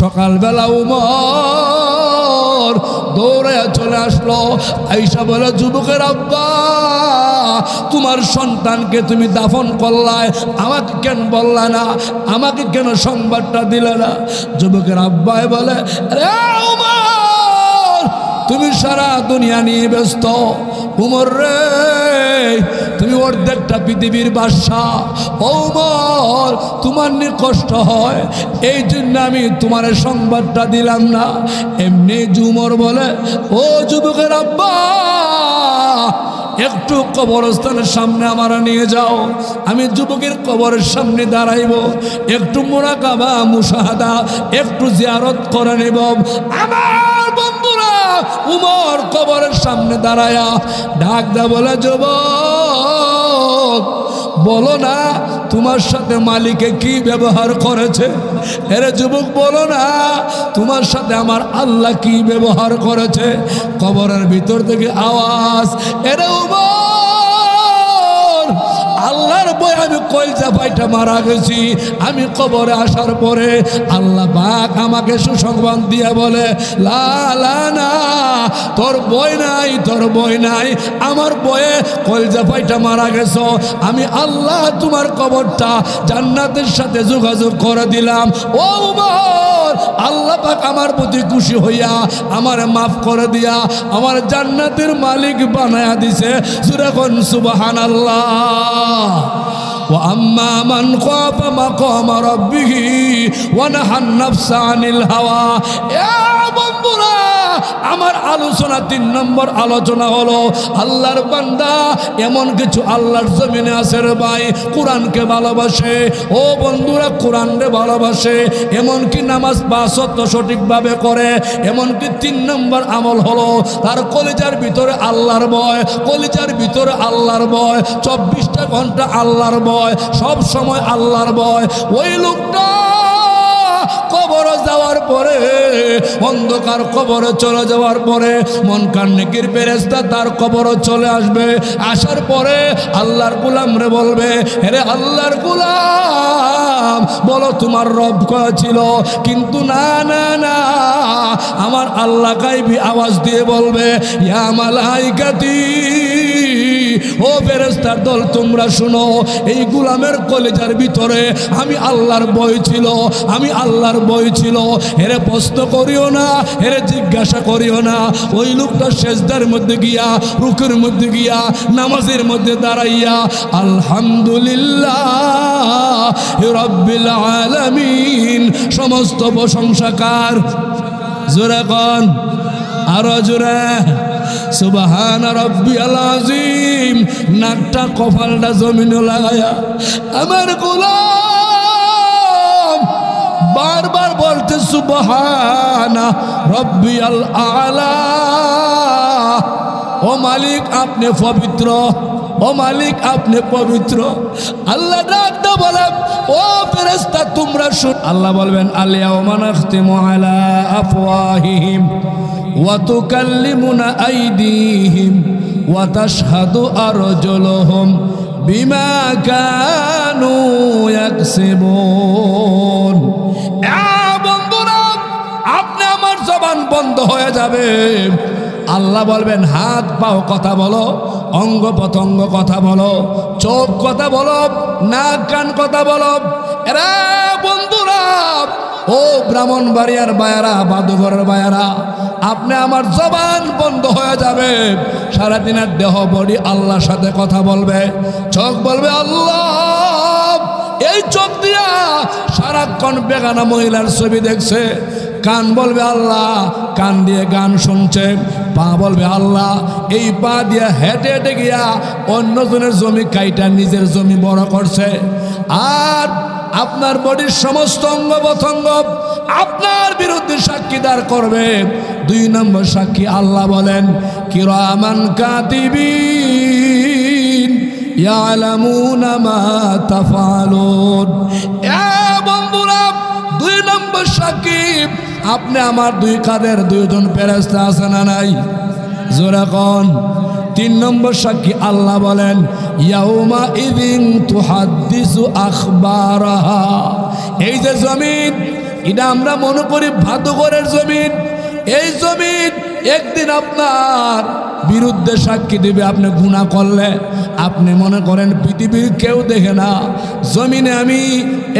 সকালবেলা উমর দৌড়ে চলে আসলো, আয়েশা বলে, যুবকের আব্বা, তোমার সন্তানকে তুমি দাফন করলাই, আমাকে কেন বললা না, আমাকে কেন সংবাদটা দিলে না? যুবকের আব্বাই বলে, রে উমর, তুমি সারা দুনিয়া নিয়ে ব্যস্ত। উমর রে, তুমি অর্ধেকটা পৃথিবীর বাদশা। উমর, তোমার নিয়ে কষ্ট হয়, এই জন্য আমি তোমার সংবাদটা দিলাম না। এমনি উমর বলে, ও যুবকের আব্বা, একটু কবরস্থানের সামনে আমার নিয়ে যাও, আমি যুবকের কবরের সামনে দাঁড়াইব, একটু মুরাকাবা মুশাহাদা একটু জিয়ারত করে নেব। আমার বন্ধুরা, উমর কবরের সামনে দাঁড়ায়া ডাক দা বলে, যুবক, বলো না তোমার সাথে মালিকে কি ব্যবহার করেছে? এরে যুবক, বলো না তোমার সাথে আমার আল্লাহ কি ব্যবহার করেছে? কবরের ভিতর থেকে আওয়াজ, এরে উমর, আল্লাহর বই আমি কলজা পাইটা মারা গেছি। আমি কবরে আসার পরে আল্লাহ পাক আমাকে সুসংবাদ দিয়ে বলে, লা লা না, তোর বই নাই, তোর বই নাই, আমার বয়ে কলজা পাইটা মারা গেছ। আমি আল্লাহ তোমার কবরটা জান্নাতের সাথে যোগাযোগ করে দিলাম। ও উমর, আল্লাহ পাক আমার প্রতি খুশি হইয়া আমারে মাফ করে দিয়া আমার জান্নাতের মালিক বানায়া দিছে। সুরাখন সুবহানাল্লাহ। وأما من خاف مقام ربه ونهى النفس عن الهوى। বন্ধুরা, আমার আলোচনা 3 নম্বর আলোচনা হলো আল্লাহর বান্দা এমন কিছু আল্লাহর জমিনে আছে রে ভাই, কোরআনকে ভালোবাসে। ও বন্ধুরা, কোরআনকে ভালোবাসে, এমনকি নামাজ 5 ওয়াক্ত সঠিকভাবে করে। এমনকি 3 নম্বর আমল হলো তার কলিজার ভিতরে আল্লাহর ভয়, কলিজার ভিতরে আল্লাহর ভয়, 24টা ঘন্টা আল্লাহর ভয়, সব সময় আল্লাহর ভয়। ওই লোকটা কবরে যাওয়ার পরে, অন্ধকার কবরে চলে যাওয়ার পরে মনকার নেকির ফেরেশতা তার কবরে চলে আসবে। আসার পরে আল্লাহর গোলাম রে বলবে, হে আল্লাহর গোলাম, বলো তোমার রব কয় ছিল? কিন্তু না না না, আমার আল্লাহ গায়বী আওয়াজ দিয়ে বলবে, ইয়া মালাইকাতি, ও ফেরেশতার দল, তোমরা শুনো, এই গোলামের কলিজার ভিতরে আমি আল্লাহর ভয় ছিল, আমি আল্লাহর ভয় ছিল। এরে প্রশ্ন করিও না, এরে জিজ্ঞাসা করিও না। ওই লোকটা সেজদার মধ্যে গিয়া, রুকুর মধ্যে গিয়া, নামাজের মধ্যে দাঁড়াইয়া আলহামদুলিল্লাহ রাব্বিল আলামিন, সমস্ত প্রশংসা কার? জোরে কোন, আরো জোরে, সুবহান রাব্বিয়াল আযীম। নাকটা কপালটা জমিনে লাগায়া আমার গোলাম বারবার বলতে, সুবহানা রাব্বিয়াল আলা। ও মালিক, আপনি পবিত্র, ও মালিক, আপনি পবিত্র। আল্লাহ ডাকতে বলে, ও ফেরেশতা তোমরা শুন। আল্লাহ বলবেন, আল-ইয়াওমা নাখতিমু আলা আফওয়াহিহিম ওয়া তুকাল্লিমুনা আইদিহিম ওয়া তাশহাদু আরজুলুহুম বিমা কানু ইয়াকসিবুন। বন্ধুরা, আপনি আমার জবান বন্ধ হয়ে যাবে। আল্লাহ বলবেন, হাত পাও কথা বলো, অঙ্গ প্রত্যঙ্গ কথা বলো, চোখ কথা বলো, নাক কান কথা বলো। এরা বন্ধুরা, ও ব্রাহ্মণবাড়িয়ার বায়ারা, বাদুঘরের বায়ারা, আপনি আমার জবান বন্ধ হয়ে যাবে। সারাদিনের দেহ বডি আল্লাহর সাথে কথা বলবে। চোখ বলবে আল্লাহ, এই চোখ দিয়া সারাক্ষণ বেগানা মহিলার ছবি দেখছে। কান বলবে আল্লাহ, কান দিয়ে গান শুনছে। পা বলবে আল্লাহ, এই পা দিয়ে হেঁটে হেঁটে গিয়া অন্যজনের জমি কাইটা নিজের জমি বড় করছে। আর আপনার বডির সমস্ত অঙ্গ প্রত্যঙ্গ আপনার বিরুদ্ধে সাক্ষীদার করবে। 2 নম্বর সাক্ষী আল্লাহ বলেন, কিরামান কাতিবিন ইয়ালামুনা মা তাফআলুন। বন্ধুরা, 2 নম্বর সাক্ষী, আপনি আমার 2 কাঁধের 2 জন ফেরেশতা আছে না নাই? জোরে কোন। 3 নম্বর সাক্ষী আল্লাহ বলেন, ইয়াউমা ইযিন তুহাদ্দিসু আখবারাহা। এই যে জমিন এটা আমরা মনে করি ভাদুঘরের জমিন। এই জমিন একদিন আপনার বিরুদ্ধে সাক্ষী দিবে। আপনি গুনাহ করলে আপনি মনে করেন পৃথিবীর কেউ দেখে না, জমিনে আমি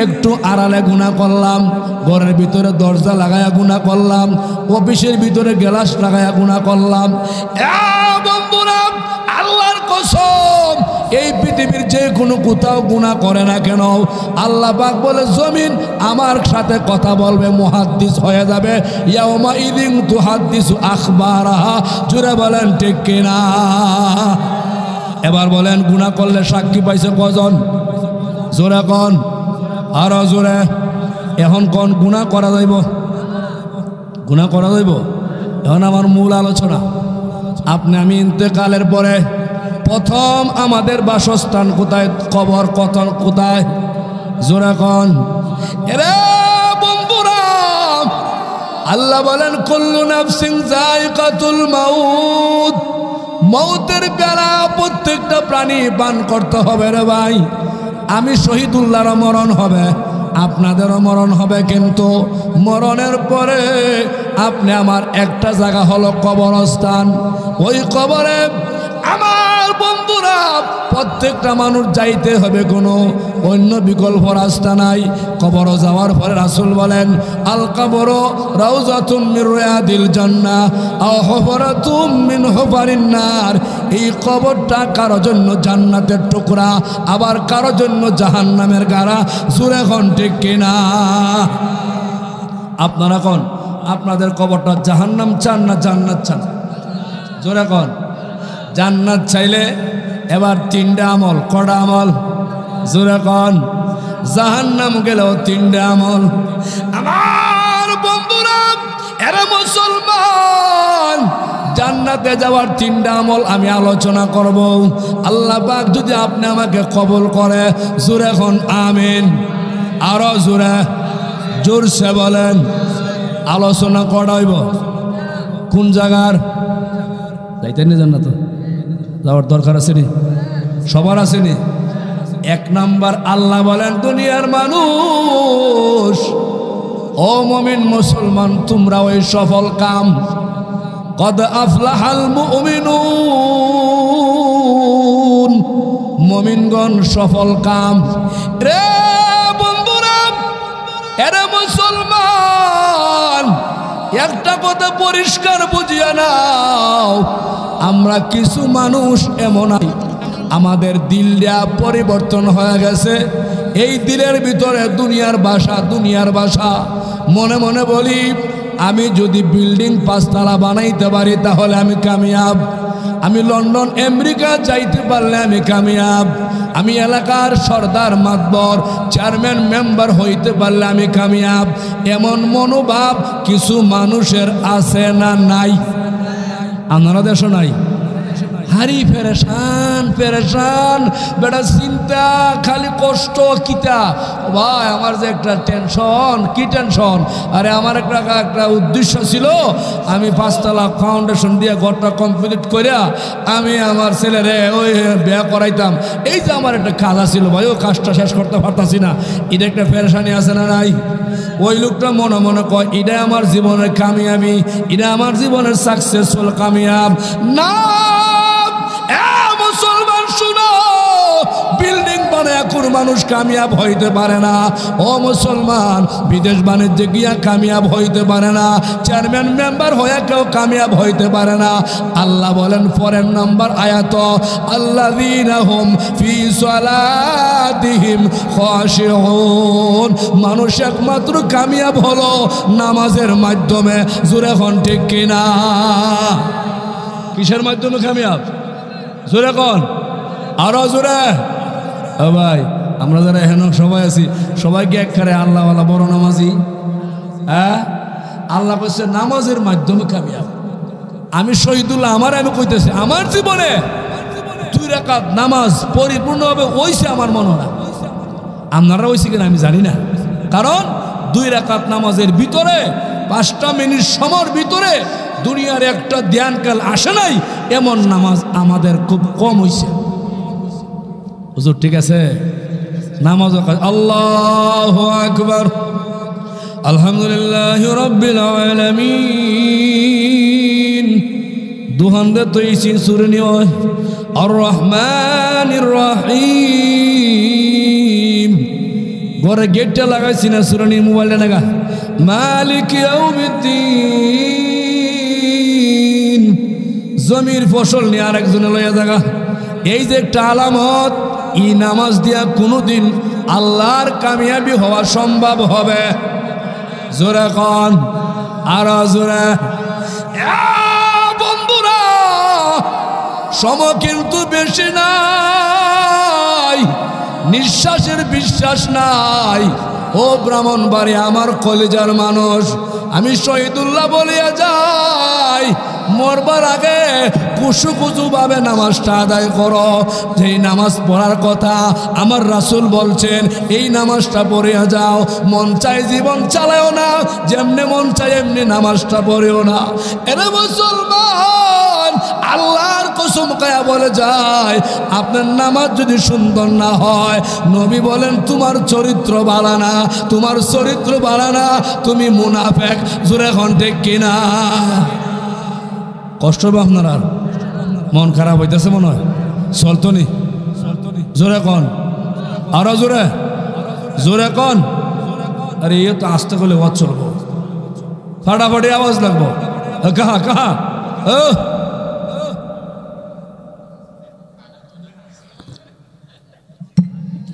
একটু আড়ালে গুনাহ করলাম, ঘরের ভিতরে দরজা লাগায়া গুনাহ করলাম, অফিসের ভিতরে গ্লাস লাগায়া গুনাহ করলাম। বন্ধুরা, আল্লাহর কসম, এই পৃথিবীর যে কোনো কোথাও গুনাহ করে না কেন, আল্লাহ পাক বলে জমিন আমার সাথে কথা বলবে, মুহাদ্দিস হয়ে যাবে। ইয়াউমা ইদিন তুহাদ্দিসু আখবারাহা। জোরে বলেন ঠিক কিনা? এবার বলেন গুনাহ করলে সাক্ষী পাইছে কজন? জোরে কোন, আরো জোরে। এখন কোন গুনাহ করা যাইব? গুনাহ করা যাইব? এখন আমার মূল আলোচনা, আপনি আমি ইন্তেকালের পরে প্রথম আমাদের বাসস্থান কোথায়? কবর কতন কোথায়? জোরে কোন। এরে বন্ধুরা, আল্লাহ বলেন কুল্লু নাফসিন যায়িকাতুল মাউত। মৌতের বেলা প্রত্যেকটা প্রাণী পান করতে হবে রে ভাই। আমি শহীদুল্লাহর মরণ হবে, আপনাদেরও মরণ হবে, কিন্তু মরণের পরে আপনি আমার একটা জায়গা হলো কবরস্থান। ওই কবরে আমার বন্ধুরা প্রত্যেকটা মানুষ যাইতে হবে, কোনো অন্য বিকল্প রাস্তা নাই। কবর যাওয়ার পরে রাসূল বলেন আল কবরু রাউযাতুম মির রিয়াদিল জান্নাহ আও হুফরাতুম মিন হুফারিন নার। এই কবরটা কারো জন্য জান্নাতের টুকরা, আবার কারো জন্য জাহান্নামের গাড়া। জোরে কোন ঠিক কিনা? আপনারা কোন, আপনাদের কবরটা জাহান্নাম চান না জান্নাত চান? জোরে কোন। জান্নাত চাইলে এবার তিনটা আমল। কটা আমল? জোরে কোন। জাহান্নাম গেলেও তিনটা আমল। আমার বন্ধুরা, এরা মুসলমান, জান্নাতে যাওয়ার তিনটা আমল আমি আলোচনা করব। আল্লাহ পাক যদি আপনি আমাকে কবুল করে, জোরে কোন আমিন। আরো জোরে, জোরসে বলেন। আলোচনা করাইব কোন জায়গার? যাইতে নি জান্নাত যাওয়ার দরকার আছে নি? সবার আছে নি? এক নাম্বার, আল্লাহ বলেন দুনিয়ার মানুষ, ও মুমিন মুসলমান, তোমরা ওই সফল কাম, কদ আফলাহাল মুমিনুন, মুমিনগণ সফল কাম। রে বন্ধুরা, এরে মুসলমান, একটা কথা পরিষ্কার বুঝিয়া নাও, আমরা কিছু মানুষ এমন আমাদের দিলটা পরিবর্তন হয়ে গেছে। এই দিলের ভিতরে দুনিয়ার ভাষা। মনে মনে বলি আমি যদি বিল্ডিং 5 তলা বানাইতে পারি তাহলে আমি কামিয়াব। আমি লন্ডন আমেরিকা যাইতে পারলে আমি কামিয়াব। আমি এলাকার সর্দার মাতবর চেয়ারম্যান মেম্বার হইতে পারলে আমি কামিয়াব। এমন মনোভাব কিছু মানুষের আছে না নাই? আপনারা দেশও নাই? হারি পেরেশান বেটা, চিন্তা খালি কষ্ট। কিতা ভাই, আমার যে একটা টেনশন, কি টেনশন? আরে আমার একটা উদ্দেশ্য ছিল, আমি 5 তলা ফাউন্ডেশন দিয়ে ঘরটা কমপ্লিট করে আমি আমার ছেলেরে ওই বিয়ে করাইতাম। এই যে আমার একটা কাজ ছিল ভাই, ও কাজটা শেষ করতে পারতাছি না। এটা একটা পেরেশানি আছে না নাই? ওই লোকটা মনে মনে কয় এটা আমার জীবনের কামিয়াবি, এটা আমার জীবনের সাকসেসফুল কামিয়াব না। মুসলমান শুনো, বিল্ডিং বানায় কোন মানুষ কামিয়াব হইতে পারে না। ও মুসলমান, বিদেশ বাণিজ্যে গিয়া কামিয়াব হইতে পারে না। চেয়ারম্যান মেম্বার হয়ে কেউ কামিয়াব হইতে পারে না। আল্লাহ বলেন পরের নম্বর আয়াত, আল্লাযীনা হুম ফি সালাতিহিম খাশিউন। মানুষ একমাত্র কামিয়াব হলো নামাজের মাধ্যমে। জোরে কোন ঠিক কিনা? কিসের মাধ্যমে কামিয়াব? জোরে কোন, আরো জোরে। ও ভাই, আমরা যারা এখানে সবাই আছি, সবাইকে একবারে আল্লাহওয়ালা বড় নামাজি। হ্যাঁ, আল্লাহ বলছে নামাজের মাধ্যমে কামিয়াব। আমি শহীদুল্লাহ, আমি কইতেছি, আমার জীবনে 2 রাকাত নামাজ পরিপূর্ণভাবে হইছে আমার মনে হয়। আপনারা হইছে কিনা আমি জানি না, কারণ 2 রাকাত নামাজের ভিতরে 5টা মিনিট সময়ের ভিতরে দুনিয়ার একটা ধ্যানকাল আসে নাই, এমন নামাজ আমাদের খুব কম হইছে। হুজুর ঠিক আছে, নামাজ আল্লাহু আকবার আলহামদুলিল্লাহি রাব্বিল আলামিন দুহান্দে তো এই সুরে নিও আর রহমানির রহিম ঘরে গেটটা লাগাইছি না সুরে নিয়ে মোবাইলটা লাগা মালিক ইয়াউমিদ্দিন জমির ফসল নিয়ে আরেকজনে লইয়া জায়গা এই যে একটা আলামত ই নামাজ দিয়া কোনোদিন আল্লাহর কামিয়াবি হওয়া সম্ভব হবে জোরে কোন আর জোরে বন্ধুরা সময় কিন্তু বেশি নাই নিঃশ্বাসের বিশ্বাস নাই ও ব্রাহ্মণবাড়ি আমার কলেজার মানুষ আমি শহীদুল্লাহ বলিয়া যাই মরবার আগে কুসু কুসু ভাবে নামাজটা আদায় করো যেই নামাজ পড়ার কথা আমার রাসূল বলছেন এই নামাজটা পড়িয়া যাও মন চাই জীবন চালাও না যেমনি মন চাই এমনি নামাজটা পড়িও না এরে মুসলমান আল্লাহর কসম খায়া বলে যায় আপনার নামাজ যদি সুন্দর না হয় নবী বলেন তোমার চরিত্র ভালো না তোমার চরিত্র ভালো না তুমি মুনাফিক জোরে কোন ঠিক কিনা কষ্ট হবে আপনার আর মন খারাপ হইতেছে মনে হয় চলতনি জোরে কোন আরো জোরে জোরে কোন আরে এ তো আসতে গেলে ওয়াজ চলবো ফাটাফাটি আওয়াজ লাগবো কাহা কাহা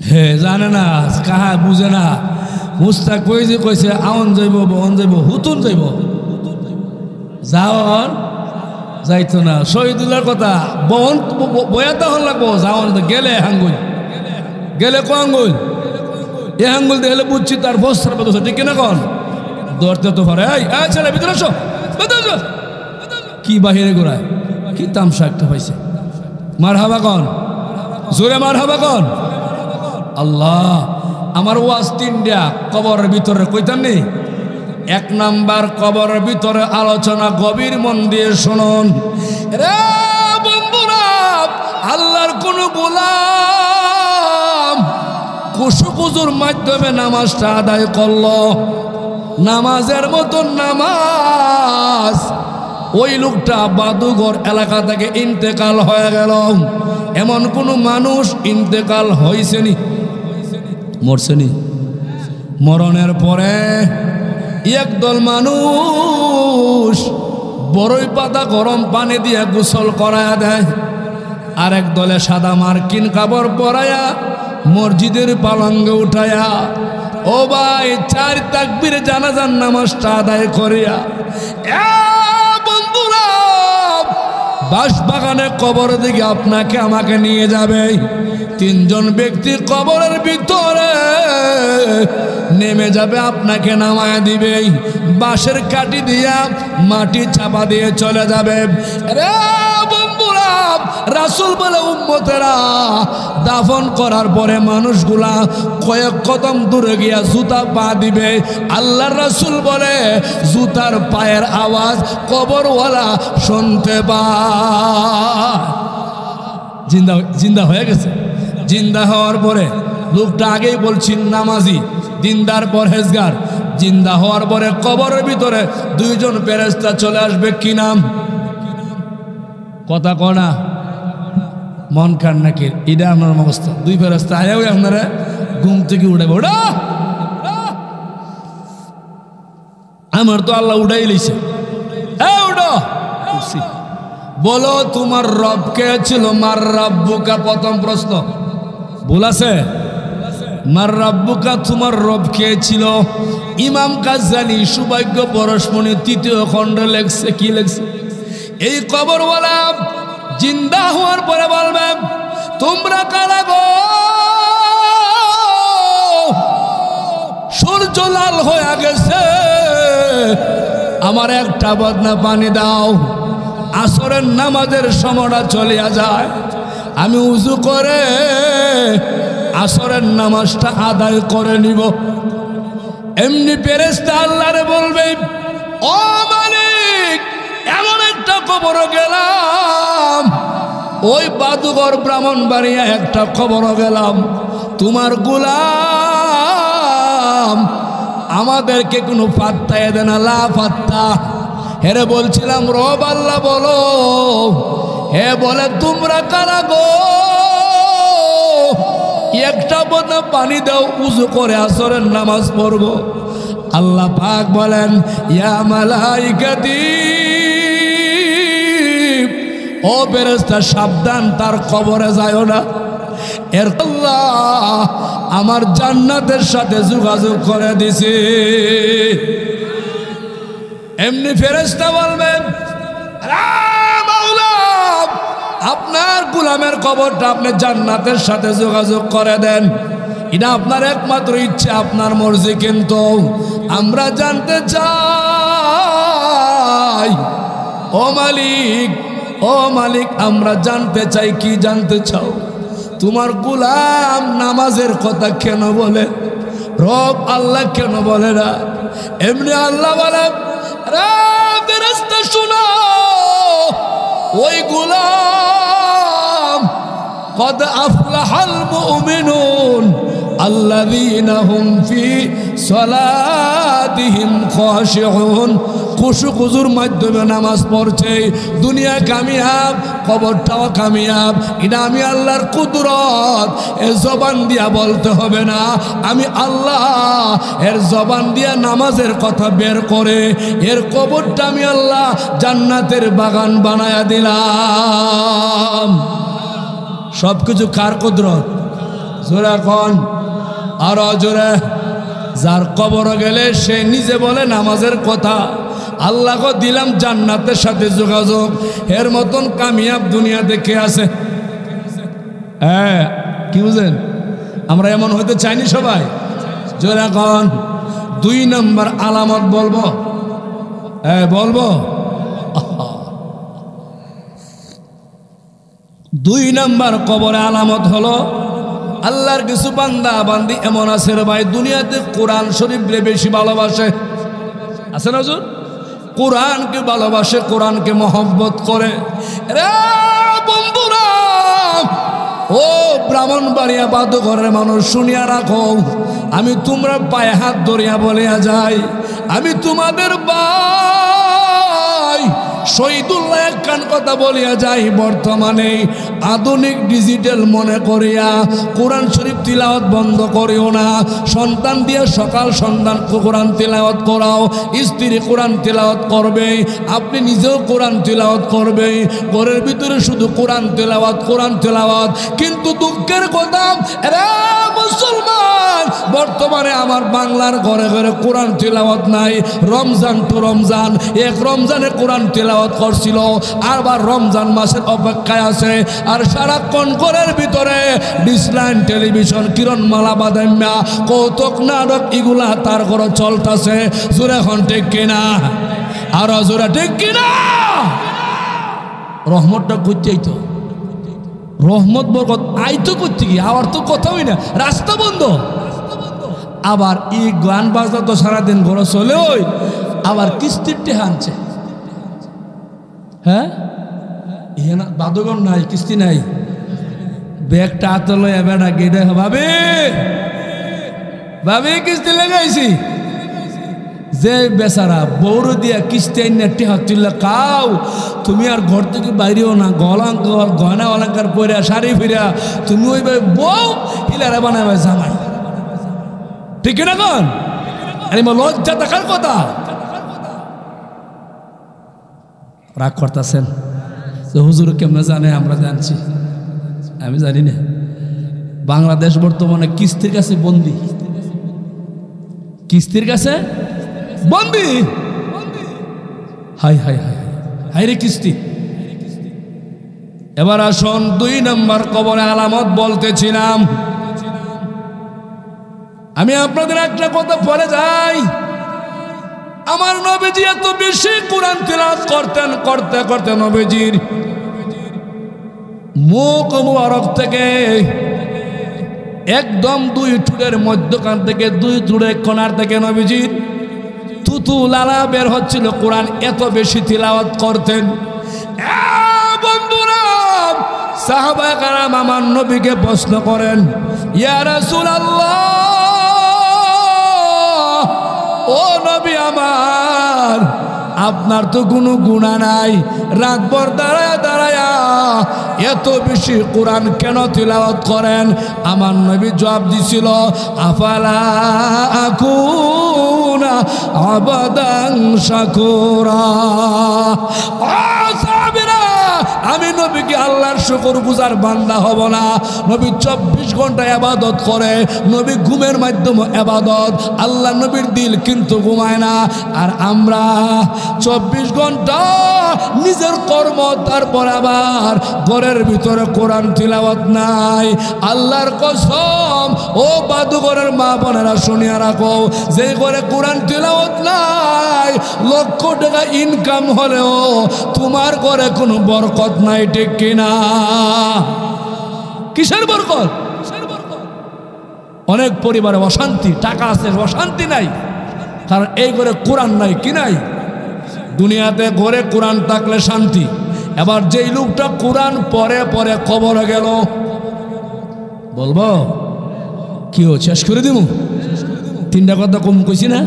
হে জানে না কাহা বুঝে না মুস্তাক কই যে কইছে আউন যাইব বহন যাইব হুতুন যাইব যাওয়ার যাইতো না শহীদুল্লাহর কথা বহন বয়াতে হল লাগবো যাওয়ান গেলে আঙ্গুল গেলে কো আঙ্গুল এ আঙ্গুল দেখলে বুঝছি তার বস্ত্র বদছে ঠিক না কন ধরতে তো পারে এই ছেলে ভিতরে আসো কি বাহিরে গোড়ায় কি তামসা একটা পাইছে মার হাবা কন জোরে মার হাবা কন আল্লাহ আমার ওয়াজ তিনটা কবরের ভিতরে কইতাম নেই এক নাম্বার কবরের ভিতরে আলোচনা গভীর মন দিয়ে শুনুন রে বন্ধুরা আল্লাহর কোন গোলাম কুসুকুজুর মাধ্যমে নামাজটা আদায় করলো নামাজের মতো নামাজ ওই লোকটা বাদুঘর এলাকা থেকে ইন্তেকাল হয়ে গেল এমন কোন মানুষ ইন্তেকাল হয়েছেনি মরছেনি মরণের পরে একদল মানুষ বড়ই পাতা গরম পানি দিয়ে গোসল করায়া দেয় আর এক দলে সাদা মার্কিন কাপড় পরায়া মসজিদের পালঙ্গে উঠায়া ও ভাই চার তাকবীর জানাজার নামাজটা আদায় করিয়া বন্ধুরা বাঁশবাগানে কবর দিকে আপনাকে আমাকে নিয়ে যাবে তিনজন ব্যক্তি কবরের ভিতরে নেমে যাবে আপনাকে নামায় দিবে বাঁশের কাঠি দিয়া মাটি চাপা দিয়ে চলে যাবে রে বন্ধুরা রাসূল বলে উম্মতেরা দাফন করার পরে মানুষগুলা কয়েক কদম দূরে গিয়া জুতা পা দিবে আল্লাহর রাসূল বলে জুতার পায়ের আওয়াজ কবরওয়ালা শুনতে পায় জিন্দা জিন্দা হয়ে গেছে জিন্দা হওয়ার পরে লোকটা আগেই বলছি নামাজি দিনদার পরহেজগার জিন্দা হওয়ার পরে কবরের ভিতরে দুইজন ফেরেশতা চলে আসবে কি নাম কথা কনা মন কান নাকি এটা আপনার অবস্থা দুই ফেরেশতা আয়াও আপনারা ঘুম থেকে উঠাবে ওটা আমার তো আল্লাহ উঠাই লইছে বলো তোমার রব কে ছিল মার রাব্বুকা প্রথম প্রশ্ন ভুল আছে মার রাব্বুকা তোমার রব কে ছিল ইমাম কাজ্জানী সৌভাগ্য পরশমণি তৃতীয় খণ্ড লেখছে কি লেখছে এই কবরওয়ালা জিন্দা হওয়ার পরে বলবে তোমরা কারা গো সূর্য লাল হয়ে গেছে আমার একটা বদনা পানি দাও আসরের নামাজের সময়টা চলিয়া যায় আমি উযু করে আসরের নামাজটা আদায় করে নিব এমনি ফেরেশতা আল্লাহরে বলবে ও মালিক এমন একটা কবর গেলাম ওই বাদুঘর ব্রাহ্মণবাড়িয়া একটা কবর গেলাম তোমার গোলাম আমাদেরকে কোনো পাত্তা দেন না, লা পাত্তা। হেরে বলছিলাম রব আল্লাহ বলো, হে বলে তোমরা কারা গো, একটা বোতল পানি দাও, উযু করে আসরের নামাজ পড়ব। আল্লাহ পাক বলেন ইয়া মালাইকাতি, ও ফেরেশতা সাবধান, তার কবরে যায়ও না। এর আল্লাহ আমার জান্নাতের সাথে যোগাযোগ করে দিছে। এমনি ফেরেশতা বলবেন মাওলা, আপনার গোলামের কবরটা আপনি জান্নাতের সাথে যোগাযোগ করে দেন, এটা আপনার একমাত্র ইচ্ছা, আপনার মর্জি। কিন্তু আমরা জানতে চাই ও মালিক, ও মালিক, আমরা জানতে চাই। কি জানতে চাও? তোমার গোলাম নামাজের কথা কেন বলে, রব আল্লাহ কেন বলে না? এমনি আল্লাহ বলে ফেরেশতা শুনো, ওই গোলাম কদ আফলাহাল মুমিনুন আল্লাযীনা হুম ফি সালাতিহিম খাশিউন, খুশুর মাধ্যমে নামাজ পড়ছে, দুনিয়া কামিয়াব, কবরটাও কামিয়াব। এটা আমি আল্লাহর কুদরত, এর জবান দিয়া বলতে হবে না, আমি আল্লাহ এর জবান দিয়া নামাজের কথা বের করে এর কবরটা আমি আল্লাহ জান্নাতের বাগান বানায়া দিলাম। সব কিছু কার কুদরত? জোরে কোন, আরো জোরে। যার কবর গেলে সে নিজে বলে নামাজের কথা, আল্লাহকে দিলাম জান্নাতের সাথে যোগাযোগ। এর মতন কামিয়াব দুনিয়া দেখে আছে? হ্যাঁ, কি বুঝেন? আমরা এমন হইতে চাইনি সবাই। জোরে এখন 2 নম্বর আলামত বলবো, হ্যাঁ বলবো। 2 নম্বর কবরে আলামত হলো আল্লাহর কিছু বান্দা বান্দি এমন আছে রে ভাই, দুনিয়াতে কোরআন শরীফ বেশি ভালোবাসে, আছে না হুজুর? কোরআনকে ভালোবাসে, কোরআনকে মহব্বত করে। রে বন্ধুরা, ও ব্রাহ্মণবাড়িয়া বাদুঘরের মানুষ শুনিয়া রাখো, আমি তোমরা পায়ে হাত ধরিয়া বলিয়া যাই, আমি তোমাদের ভাই শহীদুল্লাহ একখান কথা বলিয়া যাই, বর্তমানে আধুনিক ডিজিটাল মনে করিয়া কোরআন শরীফ তিলাওয়াত বন্ধ করিও না। সন্তান দিয়ে সকাল সন্তান কোরআন তিলাওয়াত করাও, স্ত্রী কোরআন তিলাওয়াত করবে, আপনি নিজেও কোরআন তিলাওয়াত করবে, ঘরের ভিতরে শুধু কোরআন তিলাওয়াত, কোরআন তিলাওয়াত। কিন্তু দুঃখের কথা এরা মুসলমান, বর্তমানে আমার বাংলার ঘরে ঘরে কোরআন তিলাওয়াত নাই। রমজান টু রমজান, এক রমজানে কোরআন তিলাওয়াত করছিল, আবার রমজান মাসের অপেক্ষায় আছে, আর সারাক্ষণ ঘরের ভিতরে ডিসলাইন টেলিভিশন, কিরণমালা বাদাম্যা, কৌতুক নাটক, এগুলা তার ঘরে চলতেছে। জোরে এখন ঠিক কিনা? আরো জোরে ঠিক কিনা? রহমতটা করতেই তো, রহমত বরকত আইতো করতে কি, আবার তো কথাই না, রাস্তা বন্ধ। আবার এই গান বাজনা তো সারাদিন ঘরে চলে, ওই আবার কিস্তির টেহা আনছে। হ্যাঁ, না বাদগর নাই, কিস্তি নাই, ব্যাগটা হাতে লইয়া বেড়া গেটে, ভাবি ভাবি কিস্তি লাগাইছি। যে বেচারা বৌর দিয়া কিস্তি আইনা টেহা তুললে কাও, তুমি আর ঘর থেকে বাইরেও না, গয়না অলঙ্কার পরিয়া শাড়ি ফিরা তুমি ওই বউ হিলারা বানাবে জামাই, ঠিক না? কোন লজ্জা দেখার কথা। রাগ করতেছেন হুজুর কেমনে জানে? আমরা জানছি, আমি জানি না। বাংলাদেশ বর্তমানে কিস্তির কাছে বন্দি, কিস্তির কাছে বন্দি। হাই হাই হাই হাই রে কিস্তি। এবার আসুন 2 নম্বর কবরে আলামত বলতেছিলাম। আমি আপনাদের একটা কথা পড়ে যাই। আমার নবীজি এত বেশি কোরআন তিলাওয়াত করতেন, করতে করতে নবীজির মুখ মুবারক থেকে একদম 2 ঠোঁটের মধ্যখান থেকে 2 ঠোঁটের কোণার থেকে নবীজির থুতু লালা বের হচ্ছিল, কোরআন এত বেশি তিলাওয়াত করতেন। বন্ধুরা, সাহাবায়ে কেরাম আমার নবীকে প্রশ্ন করেন, ইয়া রাসূলুল্লাহ, ও নবী আমার, আপনার তো কোনো গুনাহ নাই, রাতভর দাঁড়ায়া দাঁড়ায়া এত বেশি কোরআন কেন তিলাওয়াত করেন? আমার নবী জবাব দিছিল, আফালা আকুনা আবাদান শাকুরা। আমি নবী কি আল্লাহর শুকরগুজার বান্দা হব না? নবী 24 ঘন্টা ইবাদত করে, নবী ঘুমের মাধ্যমে ইবাদত, আল্লাহ নবীর দিল কিন্তু ঘুমায় না। আর আমরা 24 ঘন্টা নিজের কর্ম, তারপর আবার ঘরের ভিতরে কোরআন তিলাওয়াত নাই। আল্লাহর কসম, ও বাদুঘরের মা বোনেরা শুনিয়া রাখো, যে ঘরে কোরআন তিলাওয়াত নাই, লক্ষ টাকা ইনকাম হলেও তোমার ঘরে কোনো বরকত নাই, ঠিক কিনা? কিসের বরকত? অনেক পরিবারে অশান্তি, টাকা আছে অশান্তি নাই, কারণ এই ঘরে কোরআন নাই। কি নাই? দুনিয়াতে ঘরে কোরআন থাকলে শান্তি। এবার যেই লোকটা কোরআন পরে পরে কবরে গেল, বলবো কি ও শেষ করে দিব? 3টা কথা কম কইছি না?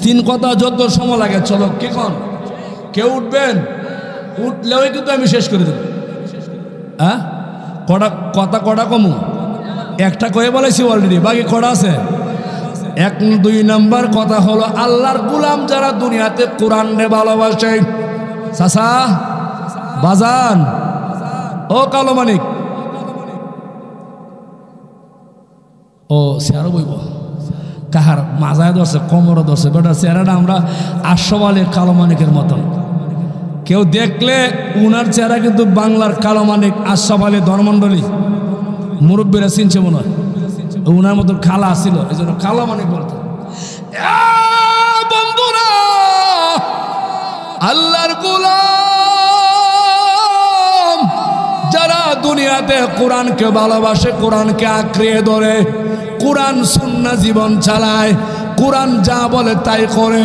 3 কথা যত সময় লাগে, চলো কি কন? কেউ উঠবেন? উঠলেও কিন্তু আমি শেষ করে দেব। হ্যাঁ, কটা কমু? একটা কয়ে বলেছি অলরেডি, বাকি কটা আছে? 2 নম্বর কথা হলো, আল্লাহর গোলাম যারা দুনিয়াতে কোরআনে ভালোবাসে, চাচা বাজান ও কালো মানিক, ও চেয়ারও বইব, কাহার মাজায় ধরছে, কোমরও ধরছে, বেটার চেহারাটা আমরা আশরাফ আলী কালো মানিকের মতন। কেউ দেখলে উনার চেহারা কিন্তু বাংলার কালো মানিক, আশরাফ আলী ধর্মমণ্ডলী, মুরব্বীরা চিনছে মনে হয়, উনার মতন খালা ছিল, এই জন্য কালো মানিক বলতো। বন্ধুরা, আল্লাহর গোলাম যারা দুনিয়াতে কোরআনকে ভালোবাসে, কোরআনকে আঁকড়িয়ে ধরে, কোরআন সুন্নাহ জীবন চালায়, কোরআন যা বলে তাই করে,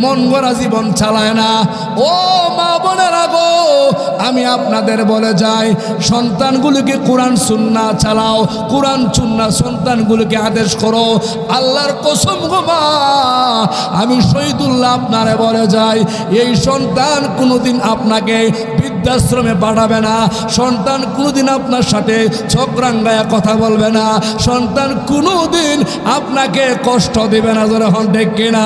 মন গড়া জীবন চালায় না। ও মা বোনেরা গো, আমি আপনাদের বলে যাই, সন্তানগুলোকে কোরআন সুন্নাহ চালাও, কোরআন সুন্নাহ সন্তানগুলোকে আদেশ করো। আল্লাহর কসম গো মা, আমি শহীদুল্লাহ আপনারে বলে যাই, এই সন্তান কোনোদিন আপনাকে বৃদ্ধাশ্রমে পাঠাবে না, সন্তান কোনোদিন আপনার সাথে ছকরাঙ্গায়া কথা বলবে না, সন্তান কোনোদিন আপনাকে কষ্ট দেবে না, ধরে হন ঠিক কিনা?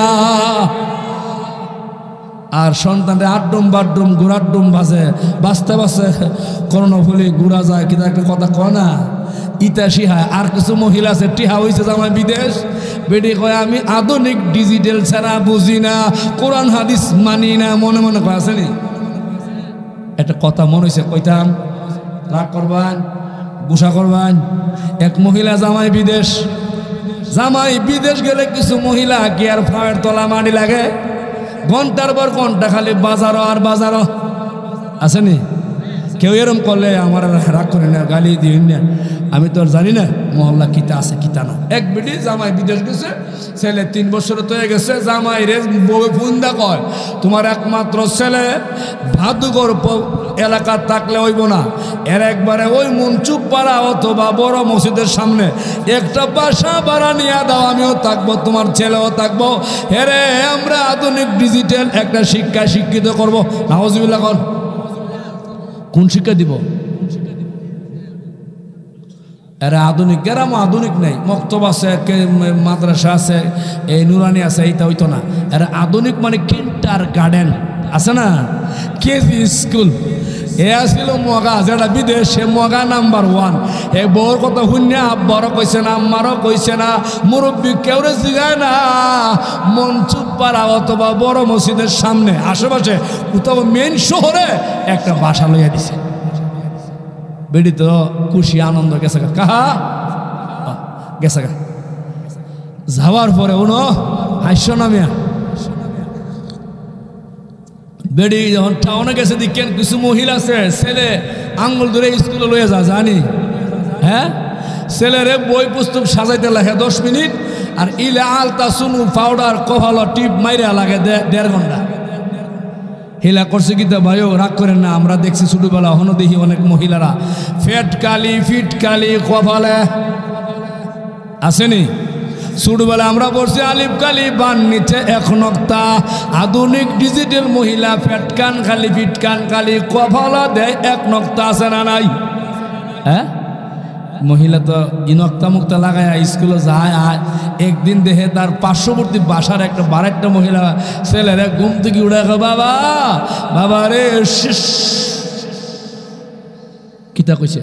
আর সন্তানের আড্ডুম বাড্ডুম ঘোরাড্ডুম বাজে, বাঁচতে বাঁচতে কর্ণফুলি ঘুরা যায়, কিন্তু একটা কথা কয় না, ইতা শিহায়। আর কিছু মহিলা আছে, টিহা হয়েছে আমার বিদেশ, বেটি কয় আমি আধুনিক ডিজিটাল ছাড়া বুঝি না, কোরআন হাদিস মানি না, মনে মনে কয় আসেনি। একটা কথা মনে হয়েছে, কইতাম, রাগ করবান, গুসা করবান। এক মহিলা জামাই বিদেশ গেলে কিছু মহিলা কি আর ফায়ের তলা মাটি লাগে, ঘন্টার পর ঘন্টা খালি বাজারও আর বাজারও। আসেনি? কেউ এরম করলে আমার রাগ করে না, গালি দিন না, আমি তো আর জানি না মহল্লা কিতা আছে কিতা না। এক বেটি জামাই বিদেশ গেছে, ছেলে 3 বছর তো হয়ে গেছে, জামাই রে বউ ফোন দা কয়, তোমার একমাত্র ছেলে ভাদুঘর এলাকা থাকলে হইব না, এর একবারে ওই মনচুপ পাড়া অথবা বড় মসজিদের সামনে একটা বাসা ভাড়া নিয়ে দাও, আমিও থাকবো, তোমার ছেলেও থাকবো। হেরে আমরা আধুনিক ডিজিটাল একটা শিক্ষিত করব। নাউজুবিল্লাহ। কোন শিক্ষা দিব? এরা আধুনিক, গ্রাম আধুনিক নেই, মক্তব আছে, মাদ্রাসা আছে, এই নুরানি আছে, এইটা হইতো না। এরা আধুনিক মানে কিন্টার গার্ডেন আছে না, কেজি স্কুল। এ আসছিল মগা, যেটা বিদেশে মগা নাম্বার 1। এই বউর কথা শুনে আব্বারও কইছে না, আম্মারও কইছে না, মুরব্বী কেউরে জিগায় না, মনচুপ পাড়া অথবা বড় মসজিদের সামনে আশেপাশে কোথাও মেন শহরে একটা বাসা লইয়া দিছে। বেড়ি তো খুশি আনন্দ গেছে কাহা গেছে গা। যাওয়ার পরে উনো হাস্য নামিয়া বেড়ি যখন টাউনে গেছে দেখেন কিছু মহিলা আছে, ছেলে আঙ্গুল ধরে স্কুলে লয়ে জানি, হ্যাঁ, ছেলেরে বই পুস্তক সাজাইতে লাগে 10 মিনিট, আর ইলে আলতা সুনু পাউডার কভালো টিপ মাইরা লাগে 1.5 ঘন্টা। হিলা করছে কি? ভাইও রাগ করেন না, আমরা দেখছি ছোটবেলা হনো দেখি অনেক মহিলারা ফিট কালি কপালে আসেনি, ছোটবেলা আমরা পড়ছি আলিফ কালি বান নিচে এক নক্তা। আধুনিক ডিজিটাল মহিলা ফিটকান খালি কফলা দেয় এক নক্তা আছে না নাই? হ্যাঁ, মহিলা তো ইনক্তা মুক্তা লাগায় স্কুলে যায়। একদিন দেখে তার পার্শ্ববর্তী বাসার একটা মহিলা ছেলেরা ঘুম থেকে উঠে, বাবা বাবা রে শিস কিতা কইছে,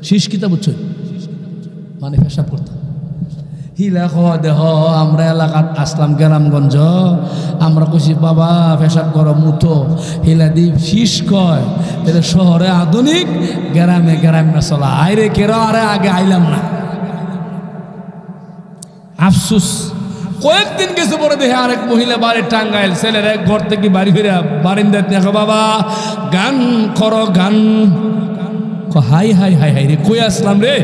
শিস কিতা বুঝছো, মানে পেশাব করতে। হিলা দেহ আমরা এলাকাত আসলাম গ্রামগঞ্জ, আমরা কইছি বাবা পেশাব করো মুতো, হিলা দি শীষ কয়। তাহলে শহরে আধুনিক, গ্রামে গ্রামে চলা। আইরে কেরা আরে আগে আইলাম না, আফসুস। কয়েকদিন কিছু পরে দেখে আরেক মহিলা বাড়ির টাঙ্গাইল ছেলের এক ঘর থেকে বাড়ি ফিরে বারিন্দায় দেখো বাবা গান করো গান। হাই হাই হাই হাই রে, কই আসলাম রে।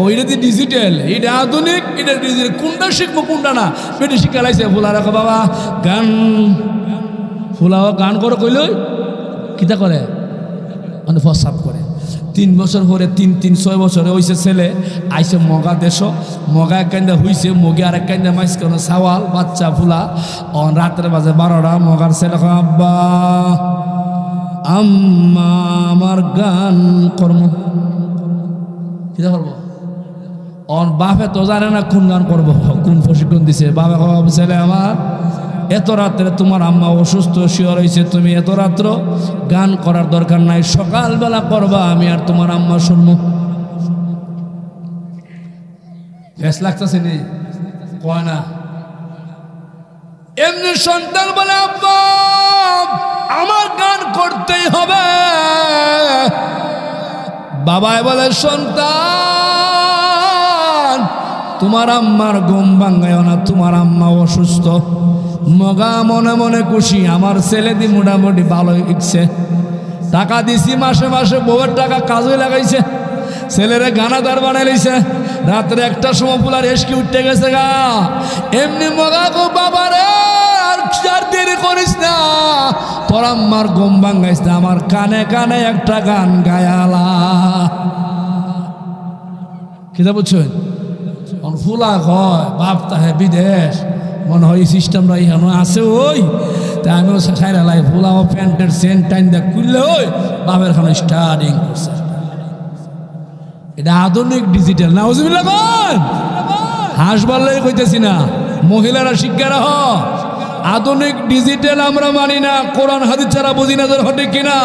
ওইটা দিয়ে ডিজিটাল, এটা আধুনিক, এটা ডিজিটাল। কোনটা শিখবো কোনটা না, পেটে শিক্ষা লাইছে। ফুলা রাখো বাবা গান, ফুলাও গান করো কইল কিতা করে, মানে ফসাদ করে। 3 বছর পরে 3 6 বছরে হয়েছে ছেলে আইসে মগা দেশ, মগা এক কান্দা হইছে, মগে আর এক কান্দা মাইস কেন সাওয়াল বাচ্চা ফুলা। রাতের বাজে 12টা, মগার ছেলে আব্বা আম্মা আমার গান কর্ম কিতা করবো। বাপে তো জানে না কোন গান করবো, কোন প্রশিক্ষণ দিছে। বাবা ছেলে আমার এত রাত্রে তোমার আম্মা অসুস্থ শিওর হয়েছে, তুমি এত রাত্র গান করার দরকার নাই, সকালবেলা করবা, আমি আর তোমার আম্মা শুনবো। বেশ লাগতেছে নি, কয় না। এমনি সন্তান বলে আব্বা আমার গান করতেই হবে। বাবাই বলে সন্তান তোমার আম্মার ঘুম ভাঙায় না, তোমার আম্মা অসুস্থ। মগা মনে মনে খুশি, আমার ছেলে দি মোটামুটি ভালো ইচ্ছে। টাকা দিছি মাসে মাসে, বউয়ের টাকা কাজে লাগাইছে, ছেলেরে গানাদার বানাই লইছে। রাত্রে 1টার সময় পুলার এসকি উঠতে গেছে গা। এমনি মগা গো বাবা রে আর দেরি করিস না, তোর আম্মার ঘুম ভাঙাইস না, আমার কানে কানে একটা গান গায়ালা। কিতা বুঝছেন? ফুলা কয় বাপ তাহে বিদেশ, মনে হয় সিস্টেমটা এখানে আছে। ওই তাই আমিও সাইরালাই ফুলাও প্যান্টের সেন্ট টাইন দেখ খুললে ওই বাপের খানে স্টার্টিং করছে। এটা আধুনিক ডিজিটাল না, হুজুবিল্লাহ কোন হাঁস বললেই কইতেছি না, মহিলারা শিক্ষা রাহ। আধুনিক ডিজিটাল আমরা মানি না, কোরআন হাদিস ছাড়া বুঝি না, হটে কিনা?